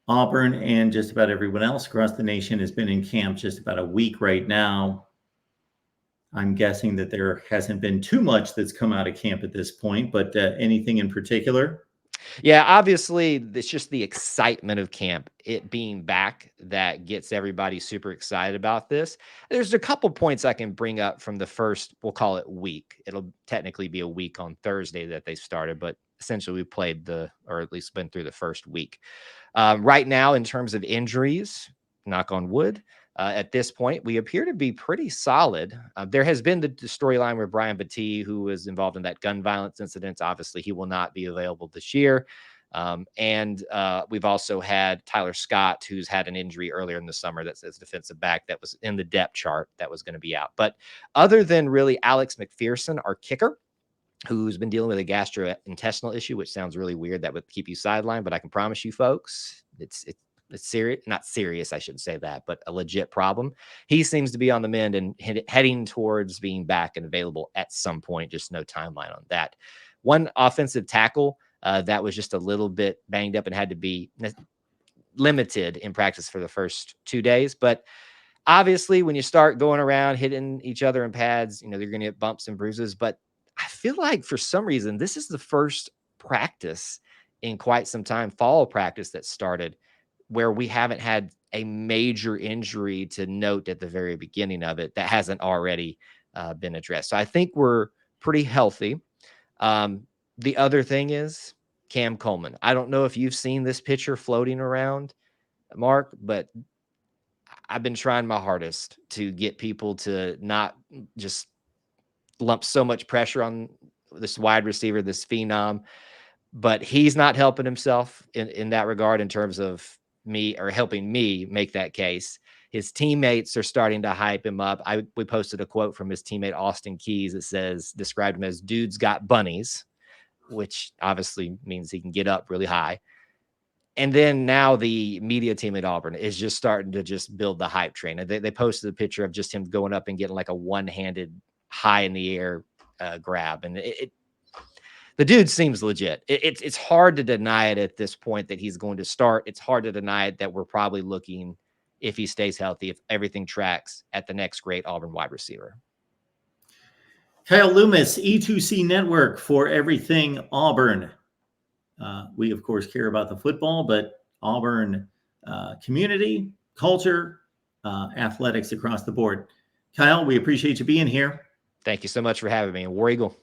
Auburn and just about everyone else across the nation has been in camp just about a week right now. I'm guessing that there hasn't been too much that's come out of camp at this point, but anything in particular? Yeah, obviously, it's just the excitement of camp, it being back, that gets everybody super excited about this. There's a couple points I can bring up from the first, we'll call it week. It'll technically be a week on Thursday that they started, but essentially we played or at least been through the first week. Right now, in terms of injuries, knock on wood, at this point, we appear to be pretty solid. There has been the storyline where Brian Battie, who was involved in that gun violence incident, obviously he will not be available this year. And we've also had Tyler Scott, who's had an injury earlier in the summer that's as defensive back that was in the depth chart that was going to be out. But other than really Alex McPherson, our kicker, who's been dealing with a gastrointestinal issue, which sounds really weird, that would keep you sidelined, but I can promise you folks, it's serious, not serious, I shouldn't say that, but a legit problem. He seems to be on the mend and heading towards being back and available at some point, just no timeline on that. One offensive tackle that was just a little bit banged up and had to be limited in practice for the first 2 days, but obviously when you start going around hitting each other in pads, you're going to get bumps and bruises. But I feel like for some reason, this is the first practice in quite some time, fall practice, that started where we haven't had a major injury to note at the very beginning of it that hasn't already been addressed. So I think we're pretty healthy. The other thing is Cam Coleman. I don't know if you've seen this picture floating around, Mark, but I've been trying my hardest to get people to not just lump so much pressure on this wide receiver, this phenom, but he's not helping himself in that regard in terms of me, or helping me make that case. His teammates are starting to hype him up. We posted a quote from his teammate Austin Keys that says, described him as "dude's got bunnies," which obviously means he can get up really high. And then now the media team at Auburn is just starting to just build the hype train. And they posted a picture of just him going up and getting like a one-handed high in the air grab. And the dude seems legit. It's hard to deny it at this point that he's going to start. It's hard to deny it that we're probably looking, if he stays healthy, if everything tracks, at the next great Auburn wide receiver. Kyle Loomis, E2C Network for everything Auburn. We, of course, care about the football, but Auburn community, culture, athletics across the board. Kyle, we appreciate you being here. Thank you so much for having me. War Eagle.